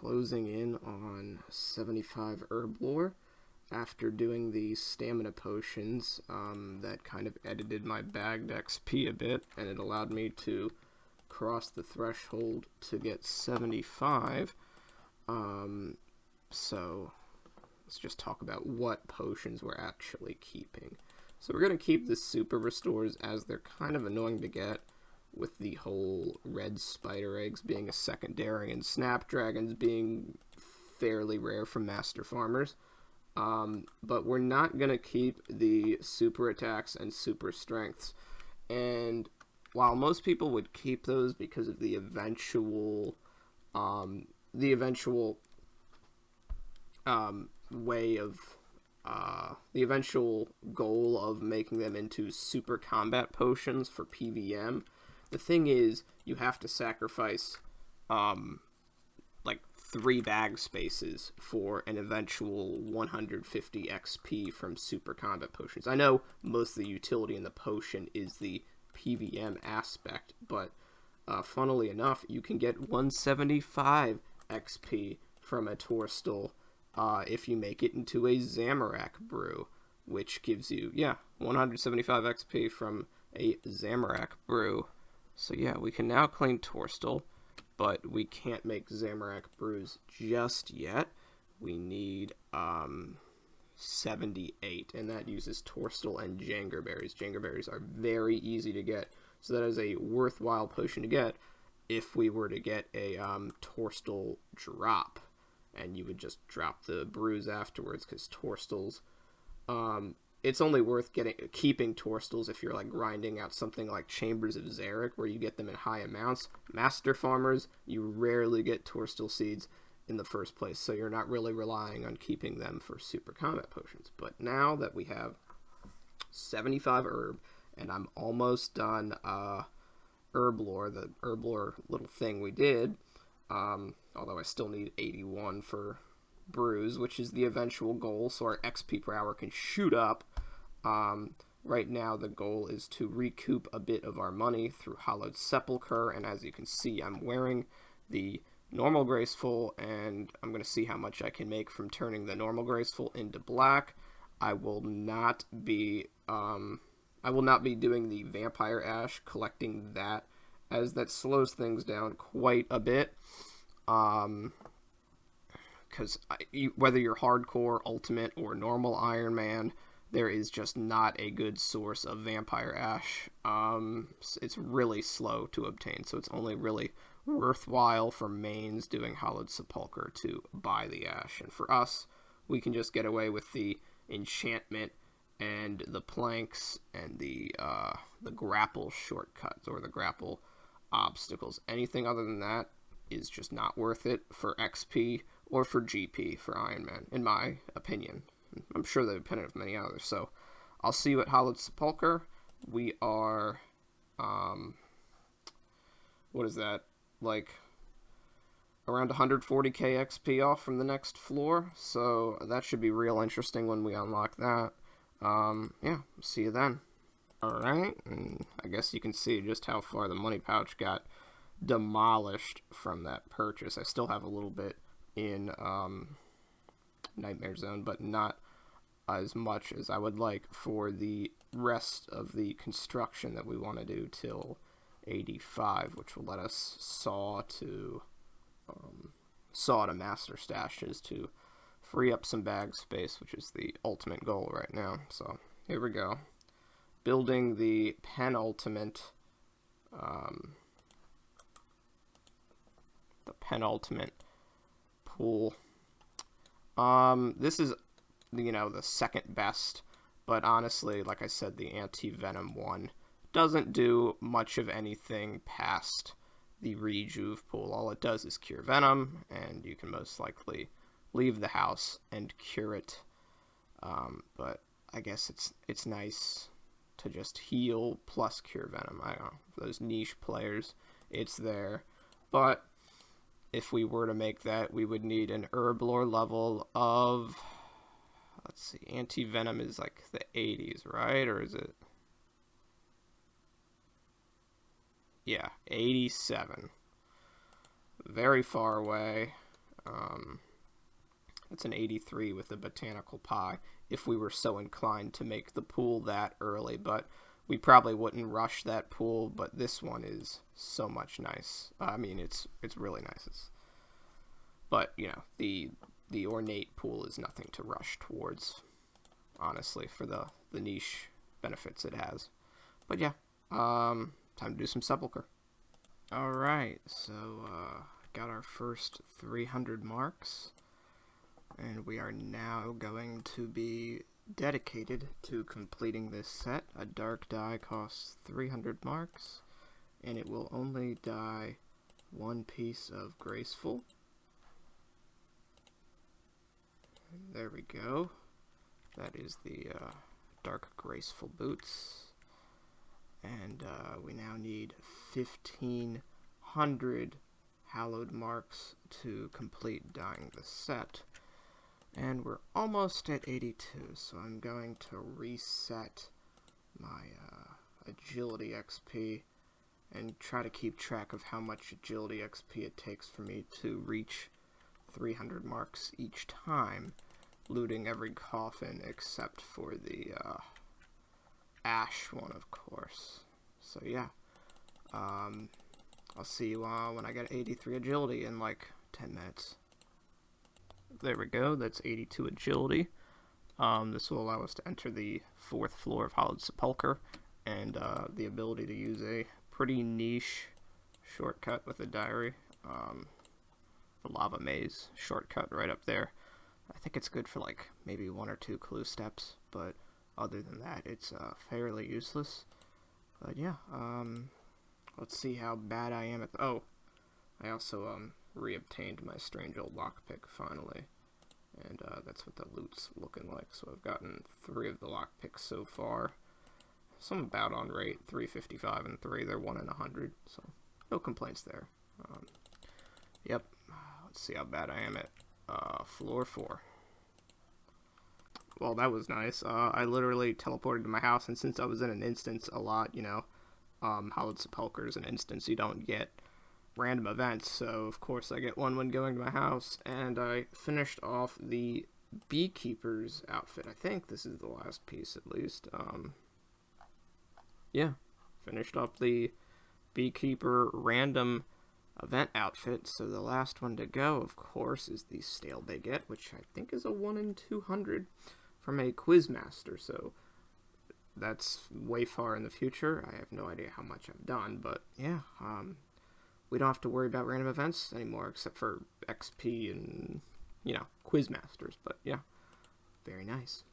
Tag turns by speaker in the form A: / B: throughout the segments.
A: closing in on 75 herb lore after doing the stamina potions. That kind of edited my bagged XP a bit, and it allowed me to cross the threshold to get 75. So let's just talk about what potions we're actually keeping. So we're going to keep the super restores, as they're kind of annoying to get, with the whole red spider eggs being a secondary and snapdragons being fairly rare from master farmers. But we're not going to keep the super attacks and super strengths. And while most people would keep those because of the eventual way of the eventual goal of making them into super combat potions for PVM, the thing is you have to sacrifice like 3 bag spaces for an eventual 150 XP from super combat potions. I know most of the utility in the potion is the PVM aspect, but funnily enough, you can get 175 XP from a Torstal if you make it into a Zamorak brew, which gives you, 175 XP from a Zamorak brew. So yeah, we can now claim Torstal, but we can't make Zamorak brews just yet. We need 78, and that uses Torstal and Jangerberries. Jangerberries are very easy to get, so that is a worthwhile potion to get if we were to get a Torstal drop, and you would just drop the brews afterwards, because Torstals, it's only worth keeping Torstals if you're like grinding out something like Chambers of Zarek, where you get them in high amounts. Master farmers, you rarely get Torstal seeds in the first place, so you're not really relying on keeping them for super combat potions. But now that we have 75 herb, and I'm almost done herb lore, the herb lore little thing we did, although I still need 81 for brews, which is the eventual goal, so our XP per hour can shoot up. Right now the goal is to recoup a bit of our money through Hallowed Sepulchre, and as you can see, I'm wearing the normal graceful, and I'm going to see how much I can make from turning the normal graceful into black. I will not be doing the vampire ash, collecting that, as that slows things down quite a bit. Because whether you're hardcore, ultimate, or normal Iron Man, there is just not a good source of vampire ash. It's really slow to obtain, so it's only really worthwhile for mains doing Hallowed Sepulchre to buy the ash. And for us, we can just get away with the enchantment and the planks and the grapple shortcuts, or the grapple obstacles. Anything other than that is just not worth it for XP or for GP for Iron Man, in my opinion. I'm sure the opinion of many others. So I'll see you at Hallowed Sepulchre. We are, what is that, like around 140k XP off from the next floor, so that should be real interesting when we unlock that. Yeah, see you then. Alright, and I guess you can see just how far the money pouch got demolished from that purchase. I still have a little bit in Nightmare Zone, but not as much as I would like for the rest of the construction that we want to do till 85, which will let us saw to master stashes to free up some bag space, which is the ultimate goal right now. So here we go, building the penultimate pool. This is, the second best, but honestly, like I said, the anti-venom one doesn't do much of anything past the rejuve pool. All it does is cure venom, and you can most likely leave the house and cure it. But I guess it's nice to just heal plus cure venom. I don't know, for those niche players, it's there. But if we were to make that, we would need an herb lore level of, let's see, anti-venom is like the 80s, right? Or is it? Yeah, 87. Very far away. It's an 83 with a botanical pie, if we were so inclined to make the pool that early, but we probably wouldn't rush that pool. But this one is so much nice. I mean, it's really nice. But, you know, the ornate pool is nothing to rush towards, honestly, for the niche benefits it has. But yeah, time to do some Sepulchre. Alright, so got our first 300 marks, and we are now going to be dedicated to completing this set. A dark die costs 300 marks, and it will only die one piece of Graceful. There we go. That is the Dark Graceful Boots. And we now need 1,500 hallowed marks to complete dyeing the set. And we're almost at 82, so I'm going to reset my agility XP and try to keep track of how much agility XP it takes for me to reach 300 marks each time, looting every coffin except for the ash one, of course. So yeah, I'll see you when I get 83 agility in like 10 minutes. There we go, that's 82 agility. This will allow us to enter the 4th floor of Hallowed Sepulchre, and the ability to use a pretty niche shortcut with a diary. The Lava Maze shortcut right up there. I think it's good for like maybe 1 or 2 clue steps, but other than that, it's fairly useless. But yeah, let's see how bad I am at oh, I also re-obtained my strange old lockpick finally, and that's what the loot's looking like. So I've gotten 3 of the lockpicks so far. Some about on rate, 355 and 3. They're 1 in 100, so no complaints there. Yep, let's see how bad I am at floor 4. Well, that was nice. I literally teleported to my house, and since I was in an instance a lot, you know, Hallowed Sepulchre is an instance you don't get random events, so of course I get one when going to my house, and I finished off the Beekeeper's outfit. I think this is the last piece, at least. Yeah, finished up the Beekeeper random event outfit, so the last one to go, of course, is the Stale Baguette, which I think is a 1 in 200 from a Quizmaster, so that's way far in the future. I have no idea how much I've done, but yeah, we don't have to worry about random events anymore, except for XP and, you know, Quizmasters, but yeah, very nice.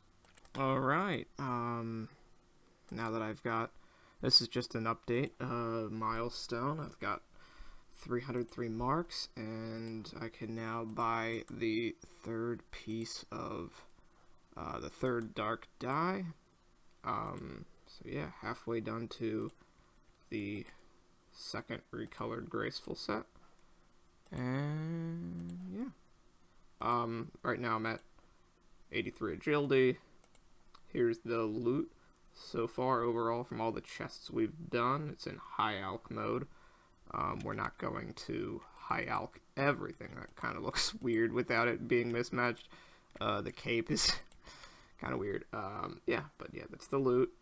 A: Alright, now that I've got, this is just an update, milestone, I've got 303 marks, and I can now buy the 3rd piece of the 3rd dark die. So yeah, halfway done to the 2nd recolored Graceful set, and yeah, right now I'm at 83 agility. Here's the loot so far overall from all the chests we've done. It's in high alch mode. We're not going to high alch everything. That kind of looks weird without it being mismatched. The cape is kind of weird. Yeah, but yeah, that's the loot.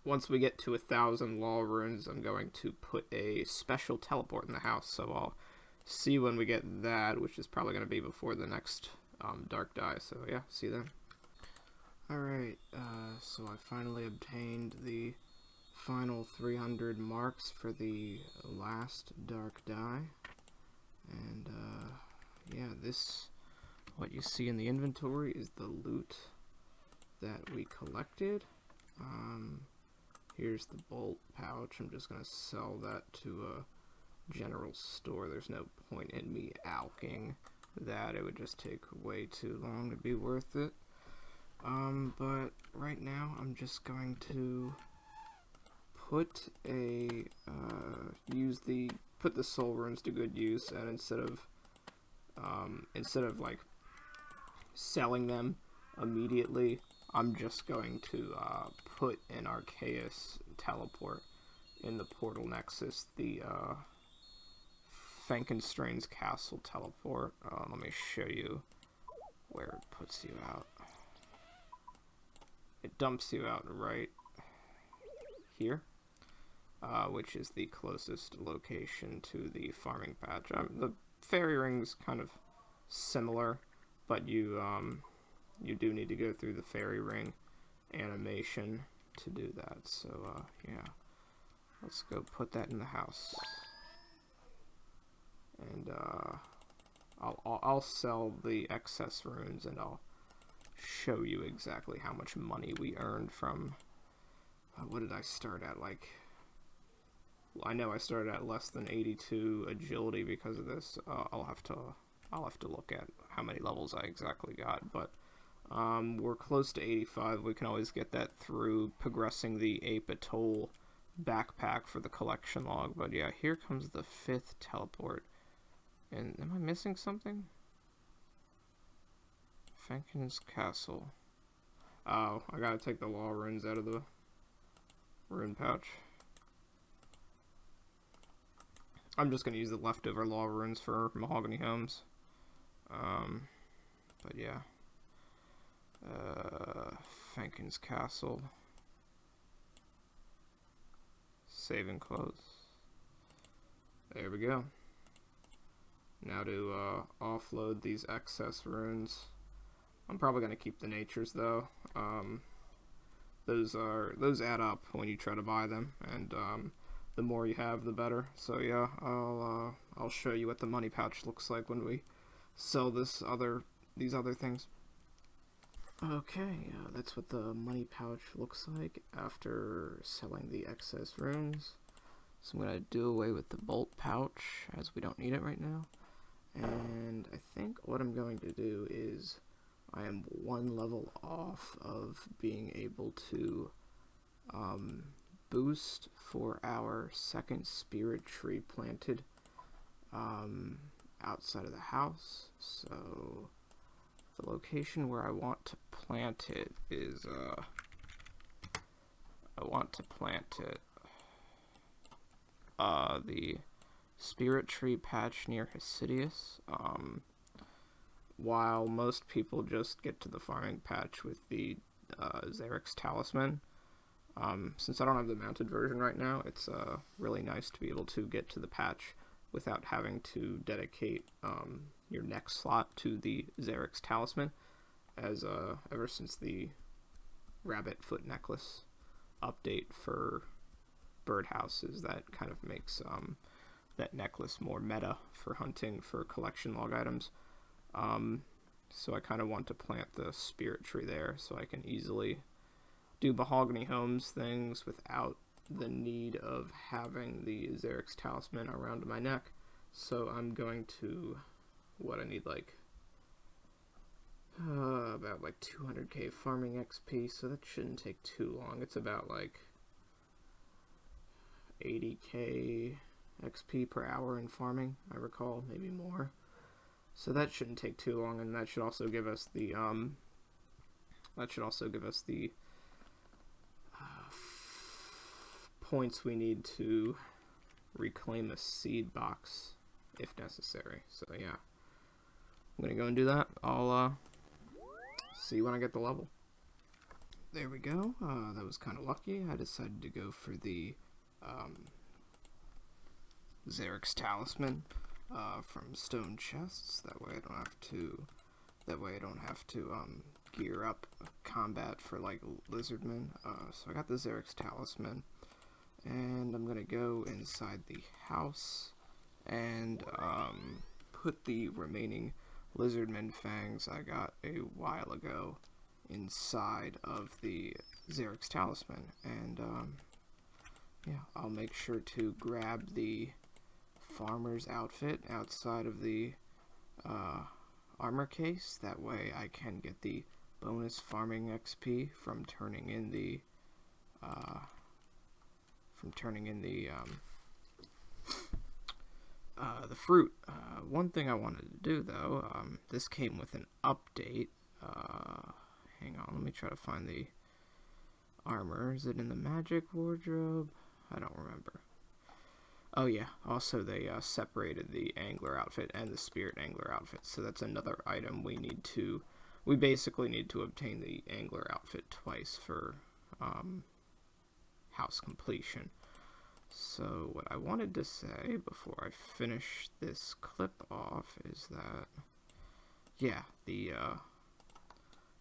A: Once we get to 1,000 law runes, I'm going to put a special teleport in the house, so I'll see when we get that, which is probably going to be before the next dark die, so yeah, see you then. Alright, so I finally obtained the final 300 marks for the last dark die, and yeah, this, what you see in the inventory is the loot that we collected. Here's the bolt pouch. I'm just gonna sell that to a general store. There's no point in me alching that. It would just take way too long to be worth it. But right now I'm just going to put a put the soul runes to good use, and instead of like selling them immediately, I'm just going to put an Arceus teleport in the portal nexus. The Frankenstein's Castle teleport. Let me show you where it puts you out. It dumps you out right here, which is the closest location to the farming patch. The fairy ring's kind of similar, but you do need to go through the fairy ring animation to do that. So yeah, let's go put that in the house, and I'll sell the excess runes, and I'll show you exactly how much money we earned from. What did I start at? Like, I know I started at less than 82 agility because of this. I'll have to look at how many levels I exactly got, but we're close to 85. We can always get that through progressing the Ape Atoll backpack for the collection log. But yeah, here comes the 5th teleport. And am I missing something? Franken's Castle. Oh, I gotta take the law runes out of the rune pouch. I'm just gonna use the leftover law runes for Mahogany Homes. But yeah. Franken's Castle. Save and close. There we go. Now to offload these excess runes. I'm probably going to keep the natures though. Those add up when you try to buy them, and the more you have, the better. So yeah, I'll show you what the money pouch looks like when we sell these other things. Okay, that's what the money pouch looks like after selling the excess runes. So I'm going to do away with the bolt pouch, as we don't need it right now. And I think what I'm going to do is I am 1 level off of being able to boost for our 2nd spirit tree planted outside of the house. So the location where I want to plant it is the spirit tree patch near Hesidius. While most people just get to the farming patch with the Xerix Talisman, since I don't have the mounted version right now, it's really nice to be able to get to the patch without having to dedicate your next slot to the Xerix Talisman, as ever since the rabbit foot necklace update for birdhouses, that kind of makes that necklace more meta for hunting for collection log items. So I kind of want to plant the spirit tree there so I can easily do Mahogany Homes things without the need of having the Xerix Talisman around my neck. So I'm going to, I need like about like 200k farming XP, so that shouldn't take too long. It's about like 80k XP per hour in farming, I recall, maybe more. So that shouldn't take too long, and that should also give us the points we need to reclaim a seed box if necessary. So yeah, I'm gonna go and do that. I'll see when I get the level. There we go. That was kind of lucky. I decided to go for the Xerix Talisman from stone chests. That way I don't have to gear up combat for like lizardmen. So I got the Xerix Talisman, and I'm gonna go inside the house and put the remaining lizardman fangs I got a while ago inside of the Xerix Talisman, and yeah, I'll make sure to grab the farmer's outfit outside of the armor case. That way I can get the bonus farming XP from turning in the fruit. One thing I wanted to do though, this came with an update. Hang on, let me try to find the armor. Is it in the magic wardrobe? I don't remember. Oh yeah, also they separated the angler outfit and the spirit angler outfit, so that's another item we basically need to obtain the angler outfit twice for house completion. So what I wanted to say before I finish this clip off is that, yeah, the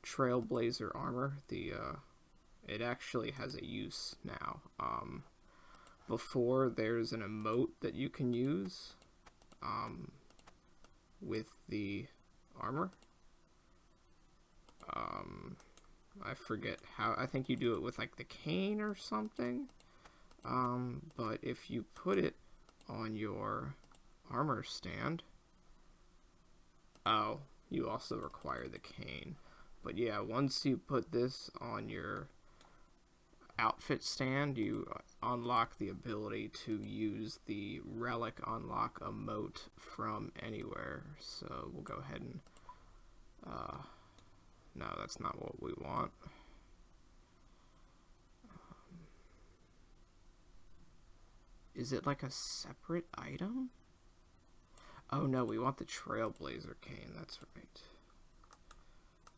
A: Trailblazer armor, it actually has a use now. Before, there's an emote that you can use with the armor. I forget how. I think you do it with like the cane or something. But if you put it on your armor stand, oh, you also require the cane. But yeah, once you put this on your outfit stand, you unlock the ability to use the relic unlock emote from anywhere. So we'll go ahead and no, that's not what we want. Is it like a separate item? Oh no, we want the Trailblazer cane, that's right.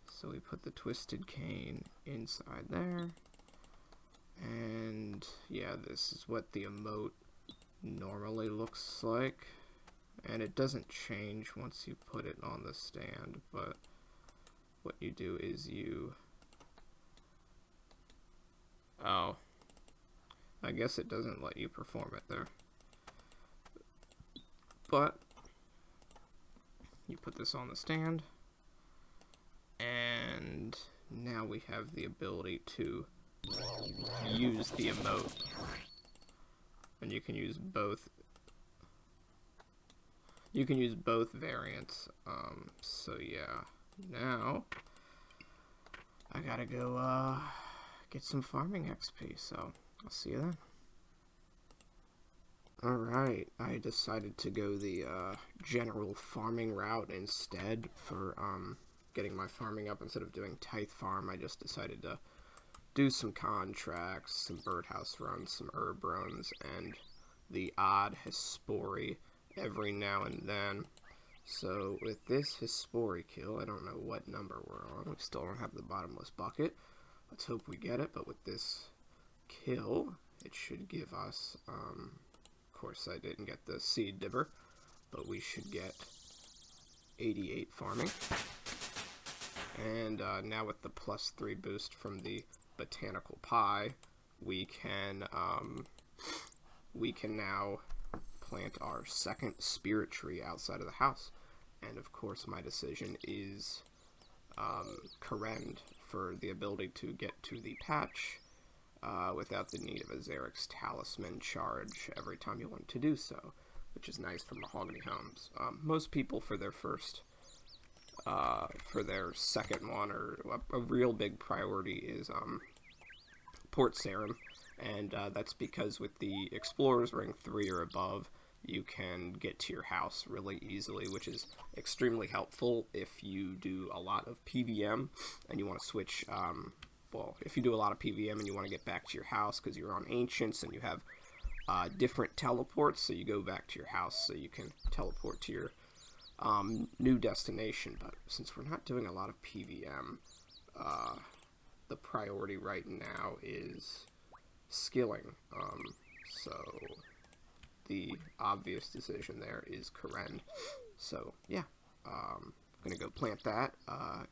A: So we put the twisted cane inside there. And yeah, this is what the emote normally looks like. And it doesn't change once you put it on the stand, but what you do is oh, I guess it doesn't let you perform it there. But you put this on the stand, and now we have the ability to use the emote. And you can use both. You can use both variants. So yeah, now I gotta go get some farming XP. So I'll see you then. Alright, I decided to go the general farming route instead for getting my farming up. Instead of doing tithe farm, I just decided to do some contracts, some birdhouse runs, some herb runs, and the odd Hespori every now and then. So with this Hespori kill, I don't know what number we're on. We still don't have the bottomless bucket. Let's hope we get it, but with this kill, it should give us, of course I didn't get the seed dibber, but we should get 88 farming. And now with the +3 boost from the botanical pie, we can now plant our second spirit tree outside of the house. And of course my decision is Karen for the ability to get to the patch without the need of a Xerix talisman charge every time you want to do so, which is nice for Mahogany Homes. Most people for their second one, or a real big priority is Port Sarim, and that's because with the Explorer's Ring 3 or above, you can get to your house really easily, which is extremely helpful if you do a lot of PVM and you want to switch, well, if you do a lot of PVM and you want to get back to your house because you're on Ancients and you have different teleports, so you go back to your house so you can teleport to your new destination. But since we're not doing a lot of PVM, the priority right now is skilling. So the obvious decision there is Karen. So yeah, I'm gonna go plant that,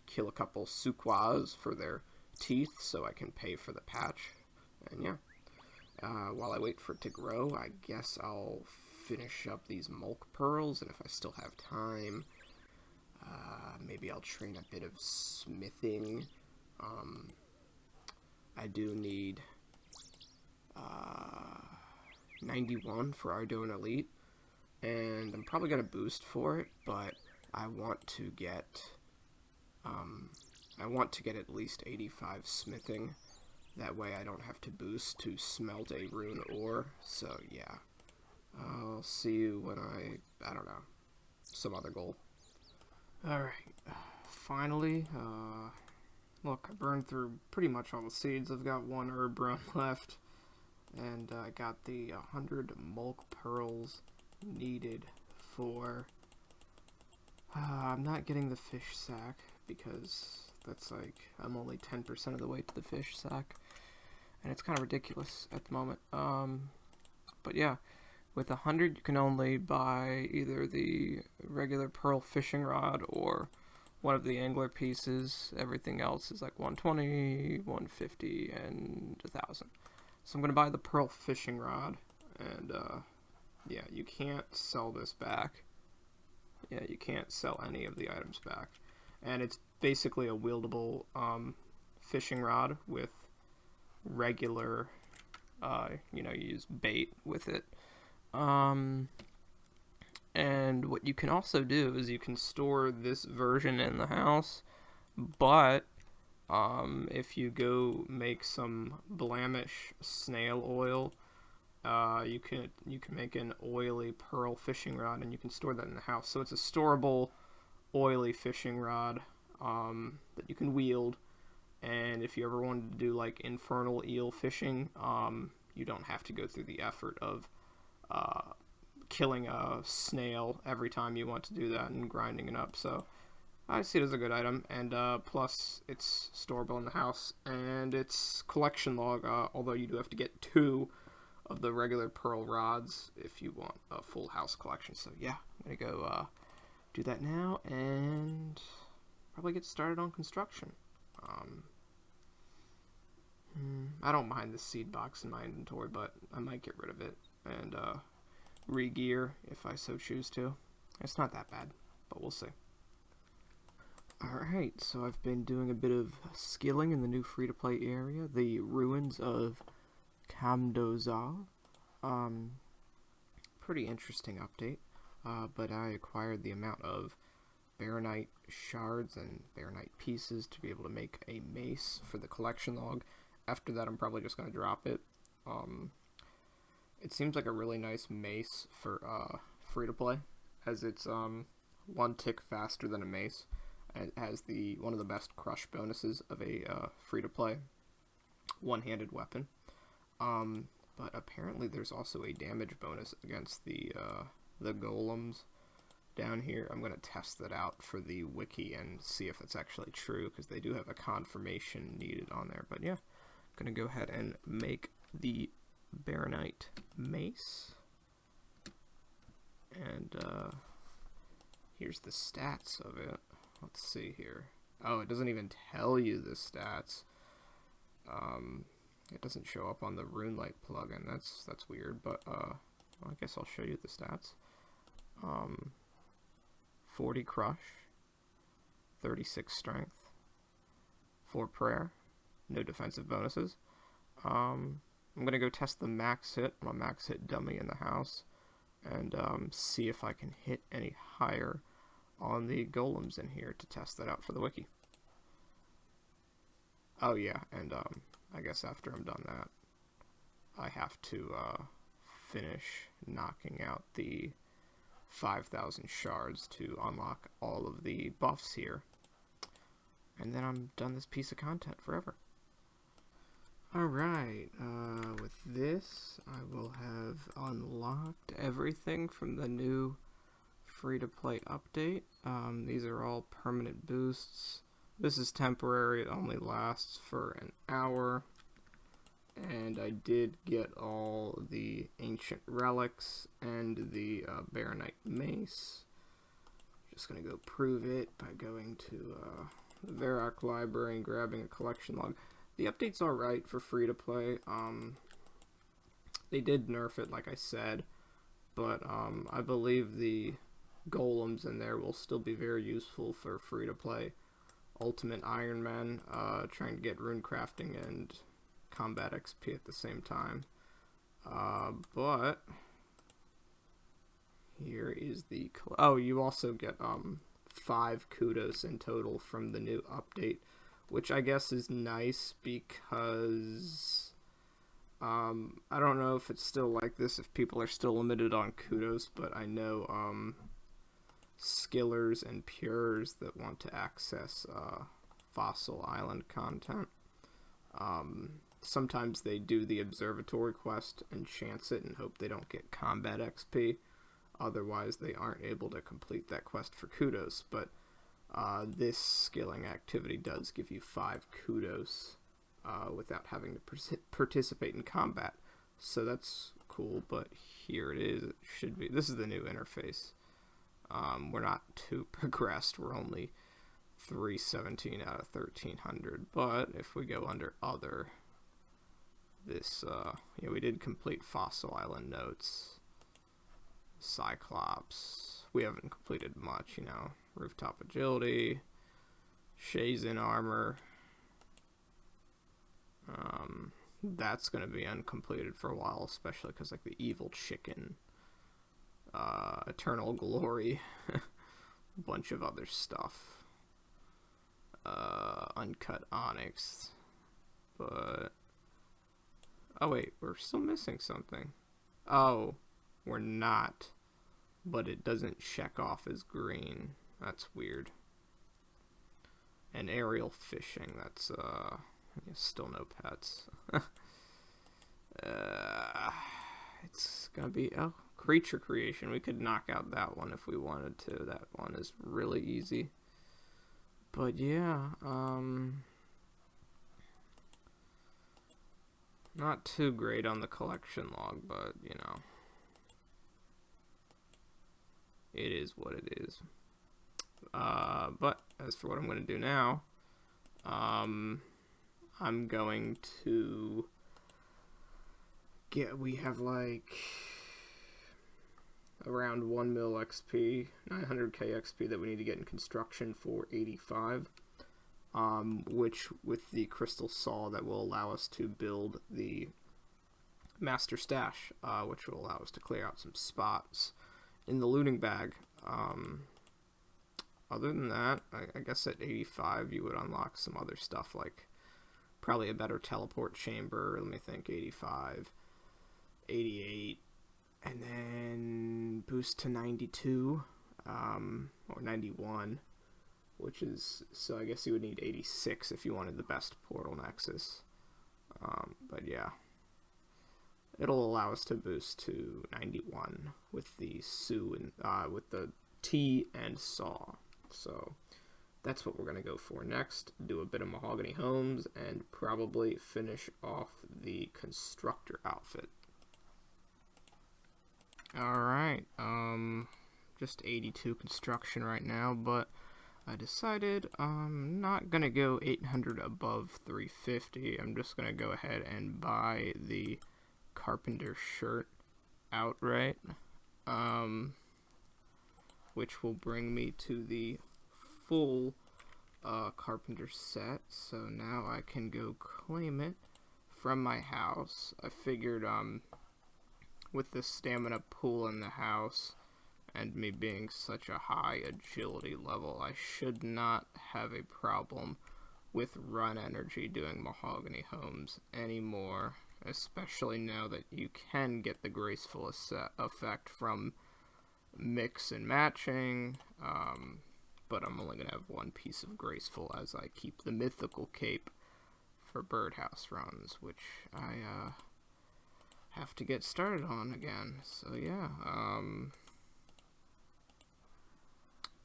A: kill a couple Suquas for their teeth so I can pay for the patch, and yeah, while I wait for it to grow, I guess I'll finish up these Mulk Pearls, and if I still have time, maybe I'll train a bit of smithing. I do need 91 for Ardougne Elite, and I'm probably going to boost for it, but I want to get at least 85 smithing. That way I don't have to boost to smelt a rune ore. So yeah, I'll see you when I don't know, some other goal. Alright, finally, look, I burned through pretty much all the seeds. I've got one herb run left. And I got the 100 mulk pearls needed for... I'm not getting the fish sack because that's like, I'm only 10% of the way to the fish sack. And it's kind of ridiculous at the moment. But yeah, with 100 you can only buy either the regular pearl fishing rod or one of the angler pieces. Everything else is like 120, 150, and 1,000. So I'm going to buy the pearl fishing rod, and yeah, you can't sell this back. Yeah, you can't sell any of the items back. And it's basically a wieldable fishing rod with regular, you use bait with it. And what you can also do is you can store this version in the house, but if you go make some blemish snail oil, you can make an oily pearl fishing rod, and you can store that in the house. So it's a storable oily fishing rod that you can wield, and if you ever wanted to do like infernal eel fishing, you don't have to go through the effort of killing a snail every time you want to do that and grinding it up. So I see it as a good item, and plus it's storable in the house, and it's collection log, although you do have to get 2 of the regular pearl rods if you want a full house collection. So yeah, I'm gonna go do that now and probably get started on construction. I don't mind the seed box in my inventory, but I might get rid of it and re-gear if I so choose to. It's not that bad, but we'll see. Alright, so I've been doing a bit of skilling in the new free-to-play area, the ruins of Kamdozal. Pretty interesting update, but I acquired the amount of baronite shards and baronite pieces to be able to make a mace for the collection log. After that, I'm probably just going to drop it. It seems like a really nice mace for free-to-play, as it's 1 tick faster than a mace. It has one of the best crush bonuses of a free-to-play one-handed weapon. But apparently there's also a damage bonus against the golems down here. I'm going to test that out for the wiki and see if it's actually true, because they do have a confirmation needed on there. But yeah, I'm going to go ahead and make the baronite mace. And here's the stats of it. Let's see here. Oh, it doesn't even tell you the stats. It doesn't show up on the RuneLight plugin. That's weird, but well, I guess I'll show you the stats. 40 crush, 36 strength, 4 prayer, no defensive bonuses. I'm gonna go test the max hit. I'm a max hit dummy in the house, and see if I can hit any higher on the golems in here to test that out for the wiki. Oh yeah, and I guess after I'm done that, I have to finish knocking out the 5,000 shards to unlock all of the buffs here. And then I'm done this piece of content forever. Alright, with this, I will have unlocked everything from the new free-to-play update. These are all permanent boosts. This is temporary, it only lasts for an hour. And I did get all the ancient relics and the baronite mace. Just gonna go prove it by going to the Varrock library and grabbing a collection log. The update's alright for free-to-play. They did nerf it, like I said, but I believe the golems in there will still be very useful for free-to-play Ultimate Iron Man, trying to get rune crafting and combat XP at the same time. But here is the... Oh, you also get 5 kudos in total from the new update, which I guess is nice because I don't know if it's still like this, if people are still limited on kudos, but I know skillers and pures that want to access Fossil Island content sometimes they do the observatory quest and chance it and hope they don't get combat XP. Otherwise, they aren't able to complete that quest for kudos. But this skilling activity does give you 5 kudos without having to participate in combat. So that's cool, but here it is. It should be. This is the new interface. We're not too progressed. We're only 317 out of 1300. But if we go under other, this, yeah, we did complete Fossil Island Notes, Cyclops. We haven't completed much, you know. Rooftop Agility, Shays in Armor. That's going to be uncompleted for a while, especially because, like, the Evil Chicken, Eternal Glory, a bunch of other stuff. Uncut Onyx. But, oh wait, we're still missing something. Oh, we're not. But it doesn't check off as green. That's weird. And aerial fishing, that's, still no pets. It's gonna be, oh, creature creation. We could knock out that one if we wanted to. That one is really easy. But yeah, not too great on the collection log, but, you know, it is what it is. But as for what I'm going to do now, I'm going to we have like around 1 mil XP, 900k XP that we need to get in construction for 85, which with the crystal saw that will allow us to build the master stash, which will allow us to clear out some spots in the looting bag. Other than that, I guess at 85 you would unlock some other stuff, like probably a better teleport chamber. Let me think. 85, 88, and then boost to 92, or 91, which is, so I guess you would need 86 if you wanted the best portal nexus. But yeah, it'll allow us to boost to 91 with the Sue and with the T and Saw. So that's what we're going to go for next. Do a bit of Mahogany Homes and probably finish off the Constructor outfit. Alright, just 82 construction right now, but I decided I'm not going to go 800 above 350. I'm just going to go ahead and buy the Carpenter shirt outright, which will bring me to the full Carpenter set. So now I can go claim it from my house. I figured with the stamina pool in the house and me being such a high agility level, I should not have a problem with run energy doing Mahogany Homes anymore, especially now that you can get the graceful effect from mix and matching, but I'm only going to have one piece of graceful as I keep the mythical cape for birdhouse runs, which I have to get started on again. So yeah,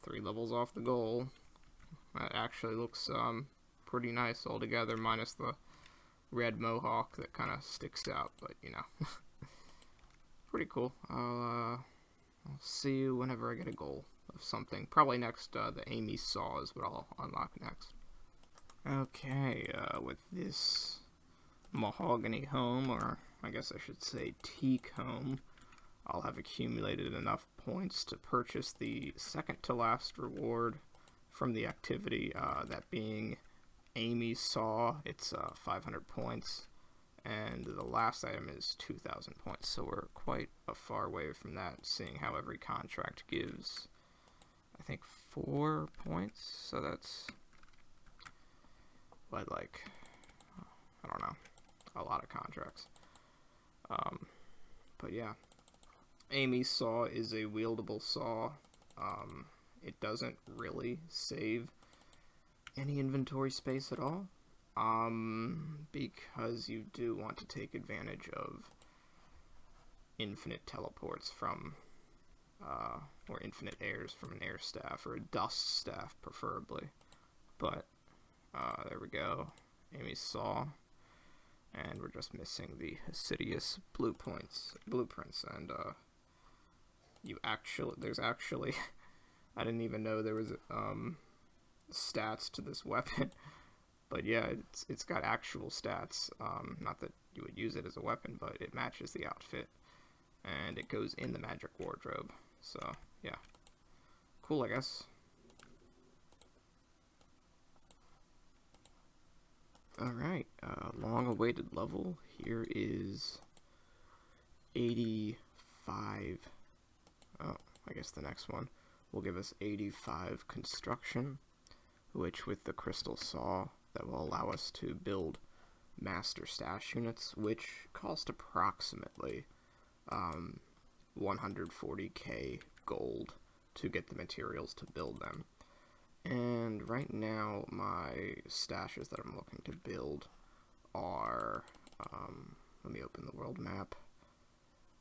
A: 3 levels off the goal. That actually looks pretty nice altogether, minus the red mohawk that kind of sticks out, but you know, pretty cool. I'll see you whenever I get a goal of something. Probably next, the Amy Saw is what I'll unlock next. Okay, with this Mahogany Home, or I guess I should say Teak Home, I'll have accumulated enough points to purchase the second to last reward from the activity, that being Amy Saw. It's 500 points, and the last item is 2,000 points, so we're quite a far away from that, seeing how every contract gives, I think, 4 points, so that's, what, like, I don't know, a lot of contracts. But yeah, Amy's Saw is a wieldable saw. It doesn't really save any inventory space at all. Because you do want to take advantage of infinite teleports from, or infinite airs from an air staff, or a dust staff preferably. But, there we go. Amy's saw. And we're just missing the Assidious blueprints, and, there's actually, I didn't even know there was, stats to this weapon. But yeah, it's got actual stats. Not that you would use it as a weapon, but it matches the outfit. And it goes in the magic wardrobe. So, yeah. Cool, I guess. Alright, long-awaited level. Here is 85. Oh, I guess the next one will give us 85 construction, which with the crystal saw, that will allow us to build master stash units, which cost approximately 140k gold to get the materials to build them. And right now, my stashes that I'm looking to build are, let me open the world map.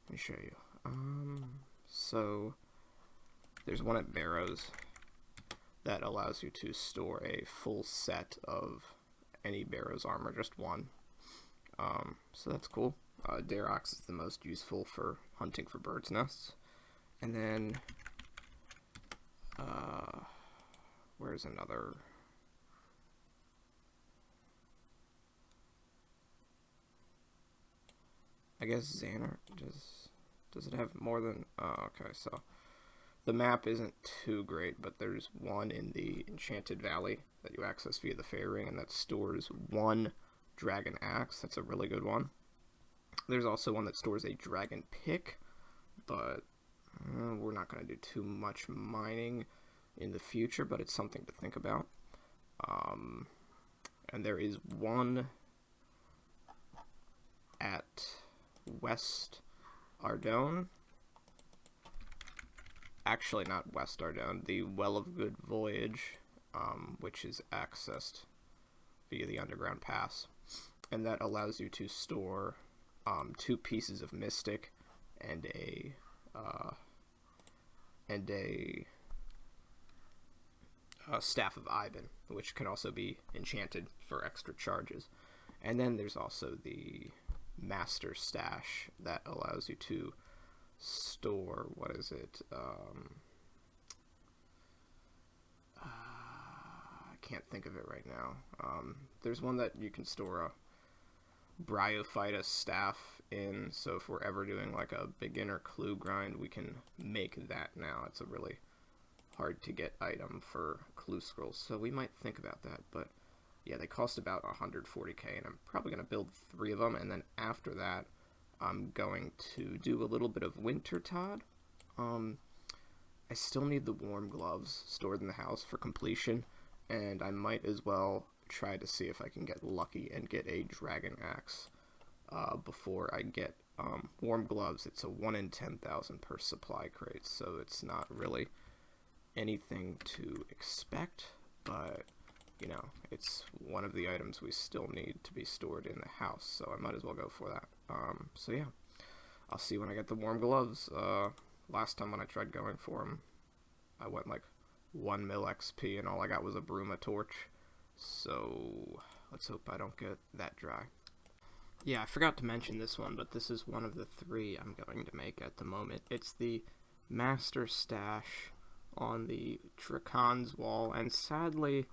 A: Let me show you. So, there's one at Barrows that allows you to store a full set of any Barrows armor, just one. So that's cool. Darox is the most useful for hunting for birds' nests. And then, where's another? I guess Xander, does it have more than, oh, okay, so the map isn't too great, but there's one in the Enchanted Valley that you access via the Fairy Ring, and that stores one Dragon Axe. That's a really good one. There's also one that stores a Dragon Pick, but we're not going to do too much mining in the future, but it's something to think about. And there is one at West Ardone. Actually, not West Ardone, the Well of Good Voyage, which is accessed via the Underground Pass. And that allows you to store 2 pieces of Mystic and a Staff of Ivan, which can also be enchanted for extra charges. And then there's also the Master Stash that allows you to store, what is it? I can't think of it right now. There's one that you can store a Bryophyta staff in, so if we're ever doing like a beginner clue grind, we can make that now. It's a really hard to get item for clue scrolls, so we might think about that. But yeah, they cost about 140k, and I'm probably going to build 3 of them, and then after that I'm going to do a little bit of Wintertod. I still need the warm gloves stored in the house for completion, and I might as well try to see if I can get lucky and get a Dragon Axe before I get warm gloves. It's a 1 in 10,000 per supply crate, so it's not really anything to expect, but you know, it's one of the items we still need to be stored in the house, so I might as well go for that. So yeah, I'll see when I get the warm gloves. Last time when I tried going for them, I went like 1 mil XP and all I got was a Bruma torch, so let's hope I don't get that dry. Yeah, I forgot to mention this one, but this is one of the 3 I'm going to make at the moment. It's the Master Stash on the Dracon's Wall, and sadly,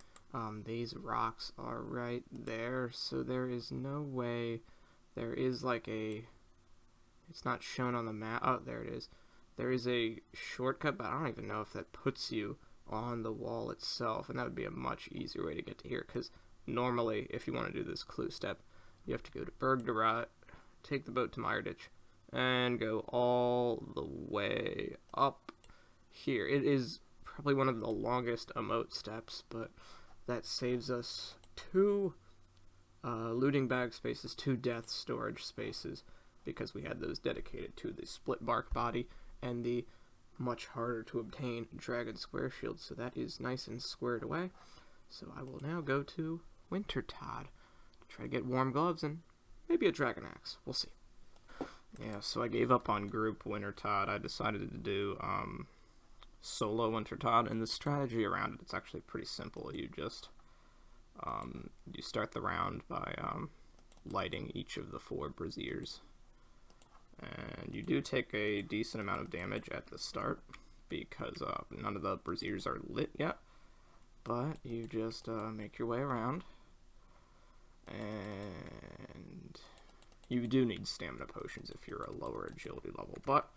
A: these rocks are right there, so there is no way. There is like a, it's not shown on the map. Oh, there it is. There is a shortcut, but I don't even know if that puts you on the wall itself, and that would be a much easier way to get to here, because normally, if you want to do this clue step, you have to go to Bergdarat, take the boat to Meyerditch, and go all the way up here. It is probably one of the longest emote steps, but that saves us 2 looting bag spaces, 2 death storage spaces, because we had those dedicated to the split bark body and the much harder to obtain dragon square shield. So that is nice and squared away. So I will now go to Wintertod. try to get warm gloves and maybe a dragon axe. We'll see. Yeah, so I gave up on group Wintertod. I decided to do solo Wintertod, and the strategy around it, it's actually pretty simple. You just you start the round by lighting each of the 4 braziers, and you do take a decent amount of damage at the start because none of the braziers are lit yet, but you just make your way around, and you do need stamina potions if you're a lower agility level, but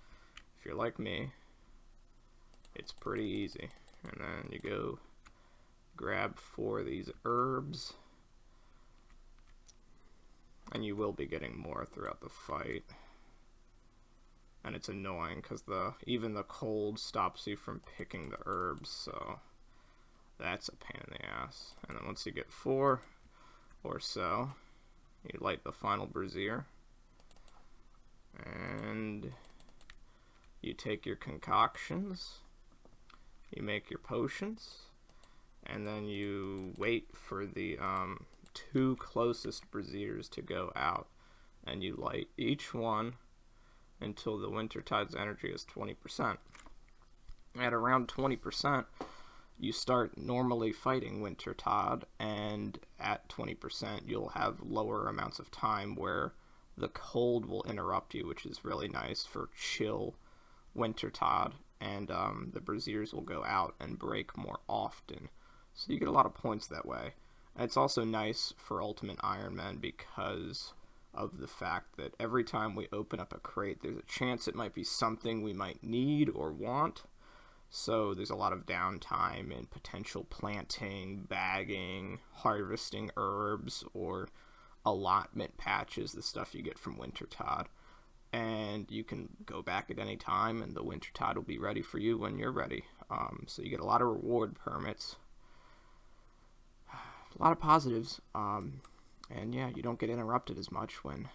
A: if you're like me, it's pretty easy. And then you go grab 4 of these herbs, and you will be getting more throughout the fight. And it's annoying because even the cold stops you from picking the herbs, so that's a pain in the ass. And then once you get 4 or so, you light the final brazier, and you take your concoctions, you make your potions, and then you wait for the 2 closest braziers to go out, and you light each one until the Wintertide's energy is 20%. At around 20%, you start normally fighting Wintertide, and at 20%, you'll have lower amounts of time where the cold will interrupt you, which is really nice for chill Wintertide, and the braziers will go out and break more often. So you get a lot of points that way. And it's also nice for Ultimate Iron Man because of the fact that every time we open up a crate, there's a chance it might be something we might need or want. So there's a lot of downtime in potential planting, bagging, harvesting herbs, or allotment patches, the stuff you get from Wintertide. And you can go back at any time, and the Wintertide will be ready for you when you're ready. So you get a lot of reward permits, a lot of positives, and yeah, you don't get interrupted as much when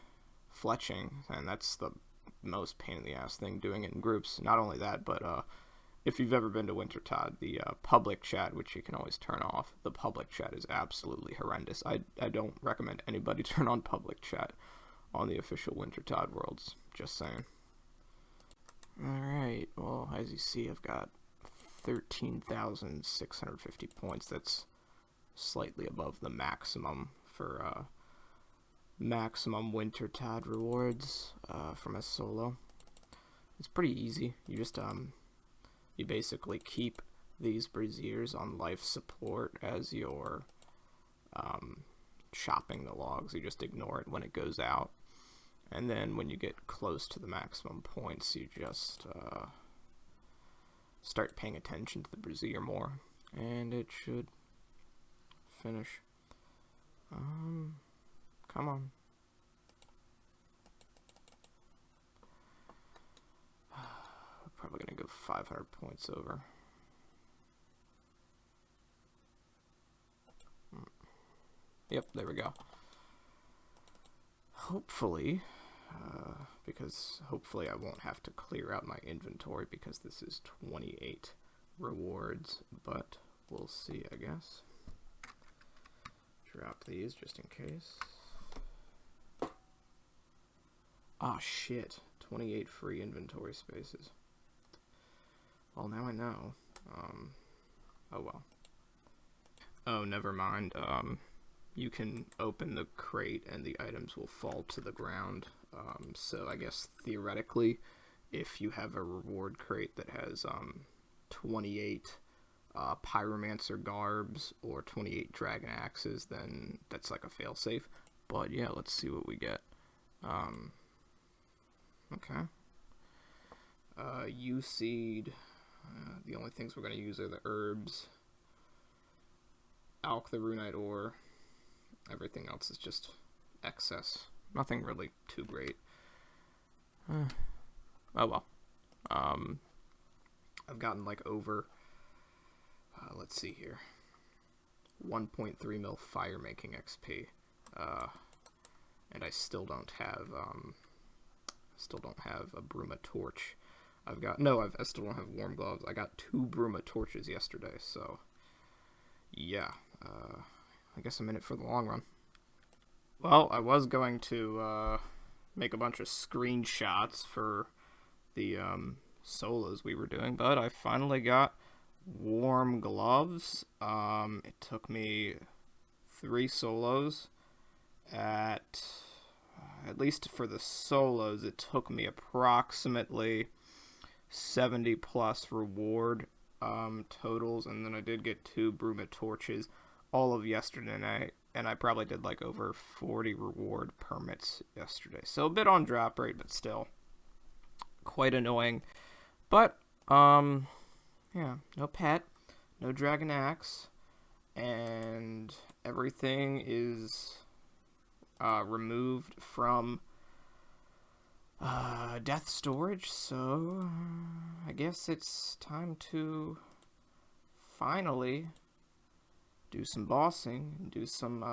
A: fletching, and that's the most pain in the ass thing, doing it in groups. Not only that, but if you've ever been to Wintertide, the public chat, which you can always turn off, the public chat is absolutely horrendous. I don't recommend anybody turn on public chat on the official Wintertide worlds, just saying. Alright, well, as you see, I've got 13,650 points. That's slightly above the maximum for maximum Wintertide rewards from a solo. It's pretty easy. You just you basically keep these braziers on life support as you're chopping the logs. You just ignore it when it goes out, and then when you get close to the maximum points, you just start paying attention to the brazier more, and it should finish. Come on. We're probably gonna go 500 points over. Yep, there we go. Hopefully, because hopefully I won't have to clear out my inventory because this is 28 rewards, but we'll see, I guess. Drop these just in case. Ah, shit. 28 free inventory spaces. Well, now I know. Oh well. Oh, never mind. You can open the crate and the items will fall to the ground. So I guess theoretically, if you have a reward crate that has 28 pyromancer garbs or 28 dragon axes, then that's like a failsafe. But yeah, let's see what we get. Okay. U-seed. The only things we're going to use are the herbs, Alk the runite ore. Everything else is just excess. Nothing really too great. Oh well. I've gotten like over, let's see here, 1.3 mil fire making XP, and I still don't have a Bruma torch. I still don't have warm gloves. I got 2 Bruma torches yesterday, so yeah, I guess I'm in it for the long run. Well, I was going to make a bunch of screenshots for the solos we were doing, but I finally got warm gloves. It took me 3 solos. At least for the solos, it took me approximately 70 plus reward totals, and then I did get 2 Bruma torches all of yesterday night, and I probably did like over 40 reward permits yesterday. So a bit on drop rate, but still quite annoying. But yeah, no pet, no dragon axe, and everything is removed from death storage, so I guess it's time to finally do some bossing and do some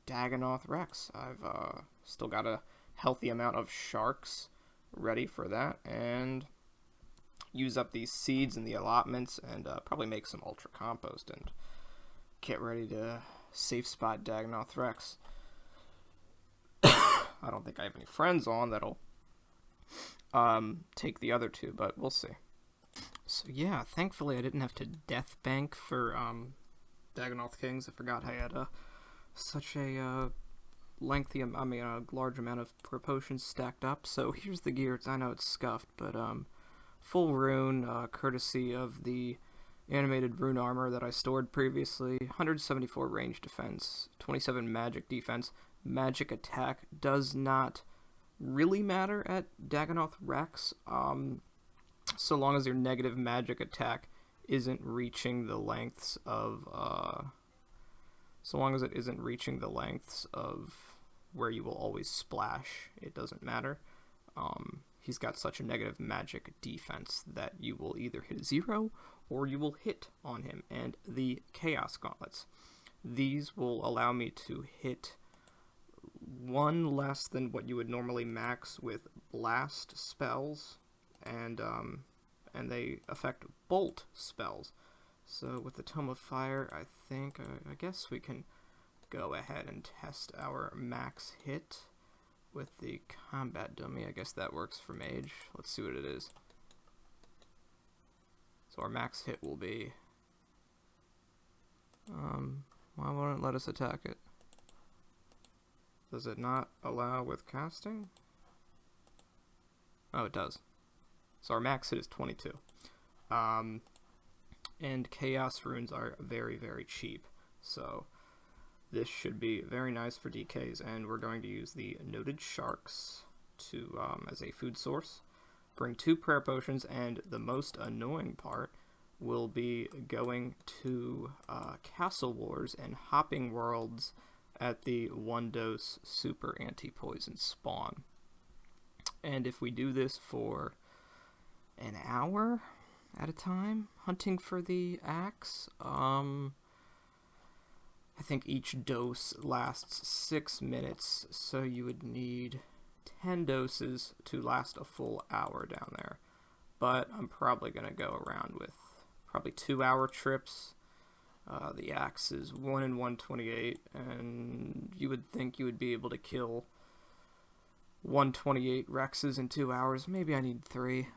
A: Dagonoth Rex. I've still got a healthy amount of sharks ready for that, and use up these seeds in the allotments, and probably make some ultra compost and get ready to safe spot Dagonoth Rex. I don't think I have any friends on that'll take the other 2, but we'll see. So yeah, thankfully I didn't have to death bank for Dagonoth Kings. I forgot I had such a large amount of pro potions stacked up. So here's the gear. I know it's scuffed, but full rune, courtesy of the animated rune armor that I stored previously. 174 range defense, 27 magic defense. Magic attack does not really matter at Dagonoth Rex, so long as your negative magic attack isn't reaching the lengths of, so long as it isn't reaching the lengths of where you will always splash, it doesn't matter. He's got such a negative magic defense that you will either hit 0 or you will hit on him. And the Chaos Gauntlets, these will allow me to hit 1 less than what you would normally max with blast spells, and they affect bolt spells. So with the Tome of Fire, I guess we can go ahead and test our max hit with the combat dummy. I guess that works for mage. Let's see what it is. So our max hit will be why won't it let us attack it? Does it not allow with casting? Oh, it does. So our max hit is 22. And Chaos Runes are very, very cheap. So this should be very nice for DKs. And we're going to use the Noted Sharks to as a food source. Bring 2 prayer potions, and the most annoying part will be going to Castle Wars and hopping worlds at the 1-dose super anti-poison spawn. And if we do this for an hour at a time, hunting for the axe, I think each dose lasts 6 minutes, so you would need 10 doses to last a full hour down there. But I'm probably going to go around with probably 2-hour trips. The axe is 1 in 128, and you would think you would be able to kill 128 Rexes in 2 hours. Maybe I need 3.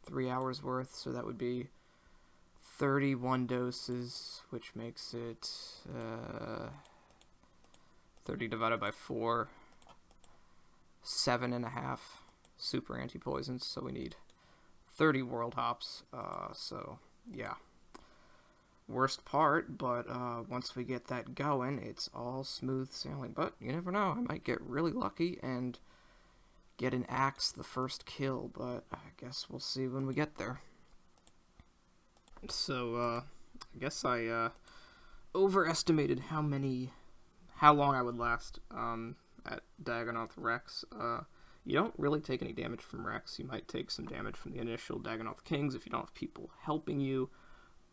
A: 3 hours worth, so that would be 31 doses, which makes it 30 divided by 4, 7.5 super anti-poisons, so we need 30 world hops, so yeah. Worst part, but once we get that going, it's all smooth sailing. But you never know, I might get really lucky and get an axe the first kill, but I guess we'll see when we get there. So, I guess I overestimated how long I would last at Dagonoth Rex. You don't really take any damage from Rex. You might take some damage from the initial Dagonoth Kings if you don't have people helping you,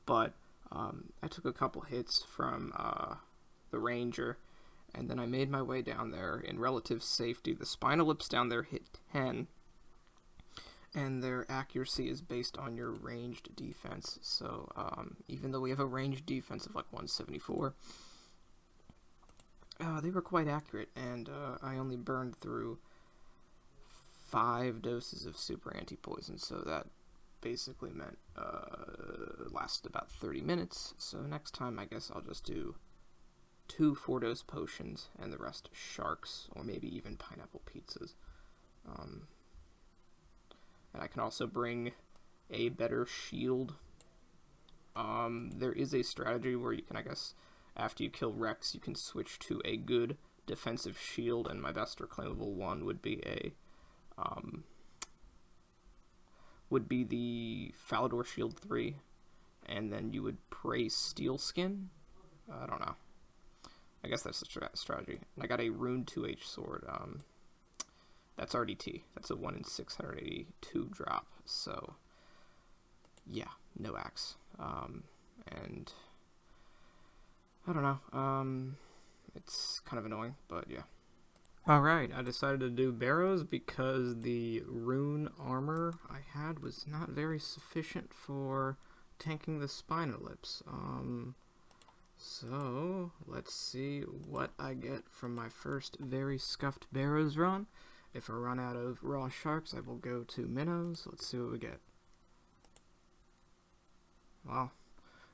A: but I took a couple hits from the Ranger, and then I made my way down there in relative safety. The Spinal Lips down there hit 10, and their accuracy is based on your ranged defense. So even though we have a ranged defense of like 174, they were quite accurate, and I only burned through 5 doses of super anti-poison, so that basically meant lasted about 30 minutes. So next time I guess I'll just do 2 4-dose potions and the rest sharks, or maybe even pineapple pizzas. And I can also bring a better shield. There is a strategy where you can, I guess, after you kill Rex, you can switch to a good defensive shield, and my best reclaimable one would be the Falador Shield 3, and then you would pray Steel Skin. I don't know. I guess that's the strategy. I got a Rune 2H sword. That's RDT. That's a 1 in 682 drop. So, yeah, no axe. And I don't know. It's kind of annoying, but yeah. Alright, I decided to do Barrows because the rune armor I had was not very sufficient for tanking the Spinolips. So, let's see what I get from my first very scuffed Barrows run. If I run out of raw sharks, I will go to minnows. Let's see what we get. Well,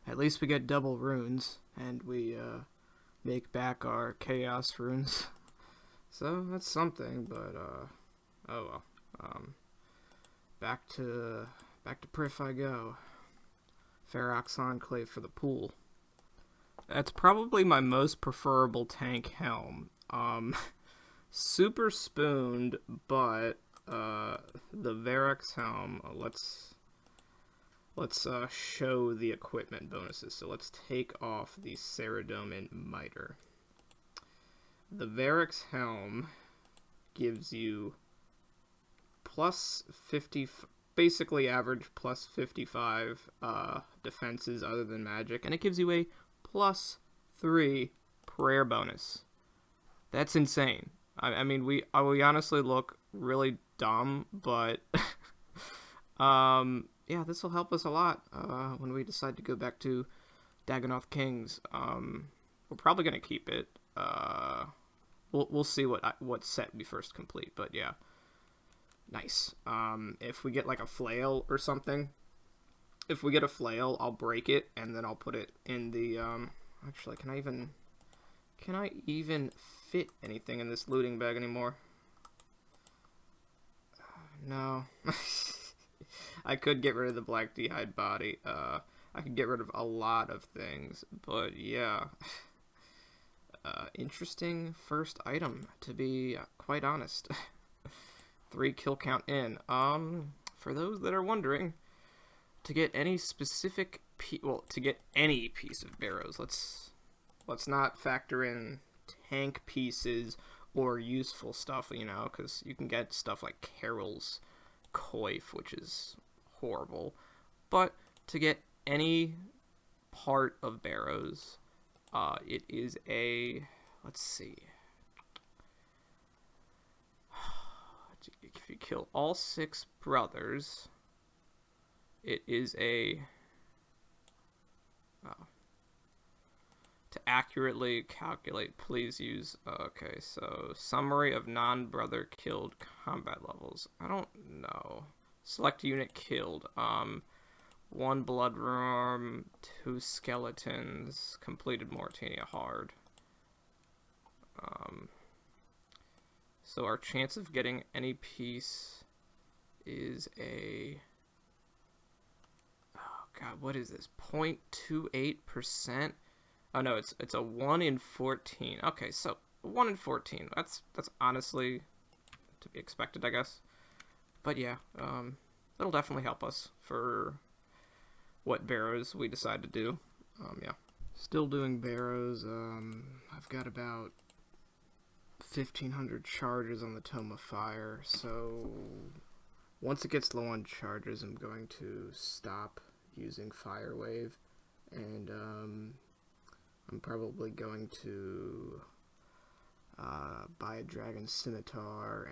A: at least we get double runes, and we make back our chaos runes. So that's something, but oh well. Back to Prif I go. Ferox Enclave for the pool. That's probably my most preferable tank helm. Super spooned, but the Verex helm. Let's show the equipment bonuses. So let's take off the Ceradomin Miter. The Verex helm gives you plus 50, basically average plus 55 defenses other than magic, and it gives you a plus 3 prayer bonus. That's insane. I mean, we honestly look really dumb, but yeah, this will help us a lot when we decide to go back to Dagannoth Kings. We're probably gonna keep it. We'll see what set we first complete, but yeah, nice. If we get like a flail or something, if we get a flail, I'll break it and then I'll put it in the actually, can I even fit anything in this looting bag anymore? No. I could get rid of the black d'hide body. I could get rid of a lot of things, but yeah. Interesting first item, to be quite honest. 3 kill count in. For those that are wondering, to get any specific to get any piece of Barrows, let's not factor in tank pieces or useful stuff, you know, because you can get stuff like Carol's Coif, which is horrible. But to get any part of Barrows, it is a, let's see, if you kill all 6 brothers, it is a, to accurately calculate, please use, okay, so summary of non-brother killed combat levels. I don't know. Select unit killed. 1 blood worm, 2 skeletons, completed Moritania hard. So our chance of getting any piece is a, oh god, what is this? 0.28%? Oh no, it's a 1 in 14. Okay, so 1 in 14. That's honestly to be expected, I guess. But yeah, that'll definitely help us for what Barrows we decide to do. Yeah. Still doing Barrows. I've got about 1,500 charges on the Tome of Fire, so once it gets low on charges, I'm going to stop using Fire Wave, and I'm probably going to buy a Dragon Scimitar,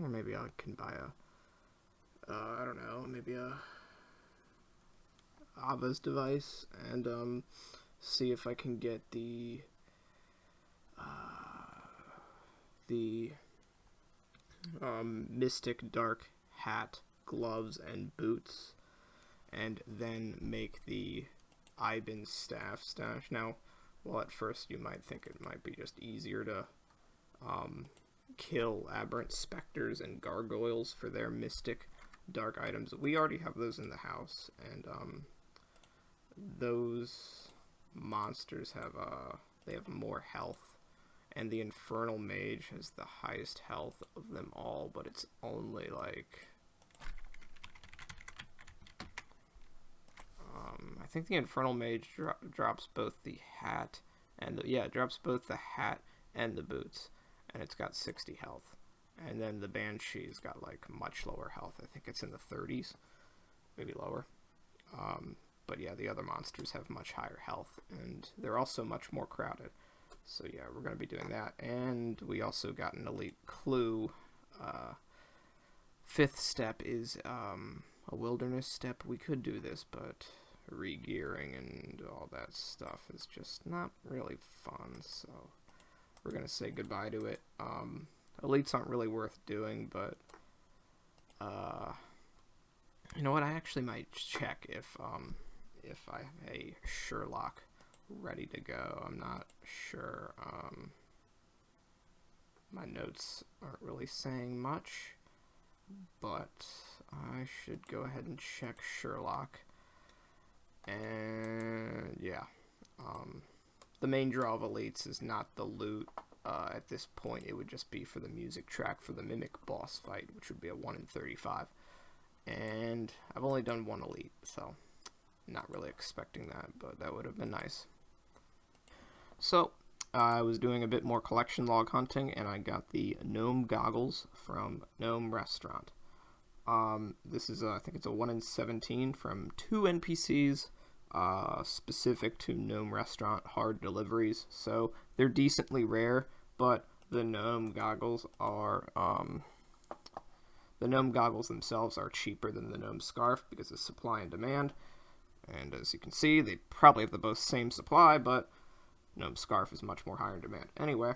A: or maybe I can buy I don't know, maybe a Ava's device, and see if I can get the the Mystic Dark hat, gloves, and boots, and then make the Ibin staff stash. Now, well, at first you might think it might be just easier to kill aberrant specters and gargoyles for their Mystic Dark items. We already have those in the house, and those monsters have they have more health, and the Infernal Mage has the highest health of them all, but it's only like I think the Infernal Mage drops both the hat and it drops both the hat and the boots, and it's got 60 health. And then the Banshee's got like much lower health. I think it's in the 30s, maybe lower. But yeah, the other monsters have much higher health, and they're also much more crowded. So yeah, we're going to be doing that. And we also got an elite clue. Fifth step is a wilderness step. We could do this, but regearing and all that stuff is just not really fun. So we're going to say goodbye to it. Elites aren't really worth doing, but you know what? I actually might check if I have a Sherlock ready to go. I'm not sure. My notes aren't really saying much, but I should go ahead and check Sherlock. And yeah, the main draw of elites is not the loot. At this point, it would just be for the music track for the Mimic boss fight, which would be a 1 in 35. And I've only done one elite, so not really expecting that, but that would have been nice. So I was doing a bit more collection log hunting, and I got the Gnome Goggles from Gnome Restaurant. This is, I think it's a 1 in 17 from 2 NPCs, specific to Gnome Restaurant hard deliveries. So they're decently rare, but the Gnome Goggles are, the Gnome Goggles themselves are cheaper than the Gnome Scarf because of supply and demand. And as you can see, they probably have the both same supply, but Gnome Scarf is much more higher in demand. Anyway,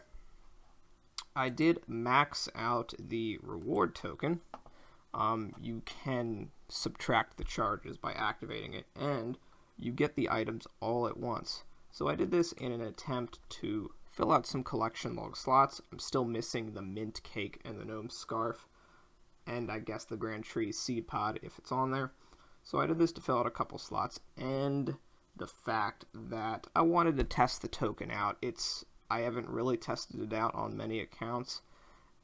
A: I did max out the reward token. You can subtract the charges by activating it, and you get the items all at once. So I did this in an attempt to fill out some collection log slots. I'm still missing the mint cake and the gnome scarf, and I guess the Grand Tree seed pod if it's on there. So I did this to fill out a couple slots, and the fact that I wanted to test the token out. I haven't really tested it out on many accounts,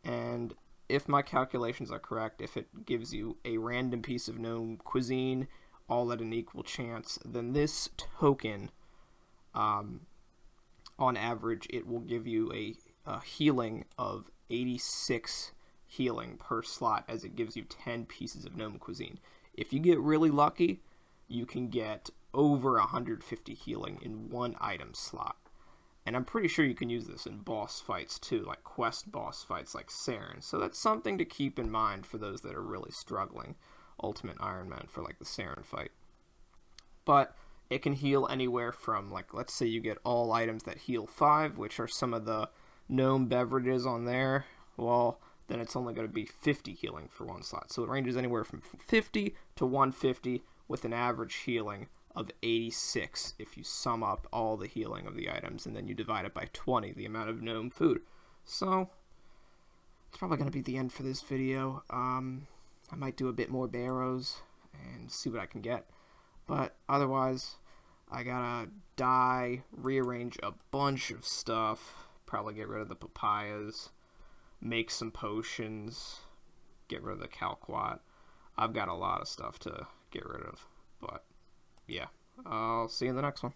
A: and if my calculations are correct, if it gives you a random piece of gnome cuisine all at an equal chance, then this token, on average, it will give you a healing of 86 healing per slot, as it gives you 10 pieces of gnome cuisine. If you get really lucky, you can get over 150 healing in one item slot. And I'm pretty sure you can use this in boss fights too, like quest boss fights like Saren. So that's something to keep in mind for those that are really struggling. Ultimate Iron Man for like the Saren fight. But it can heal anywhere from, like, let's say you get all items that heal 5, which are some of the gnome beverages on there. Well, then it's only going to be 50 healing for one slot. So it ranges anywhere from 50 to 150 with an average healing of 86 if you sum up all the healing of the items, and then you divide it by 20, the amount of gnome food. So it's probably going to be the end for this video. I might do a bit more barrows and see what I can get, but otherwise I gotta rearrange a bunch of stuff, probably get rid of the papayas, make some potions, get rid of the calquat. I've got a lot of stuff to get rid of, but yeah, I'll see you in the next one.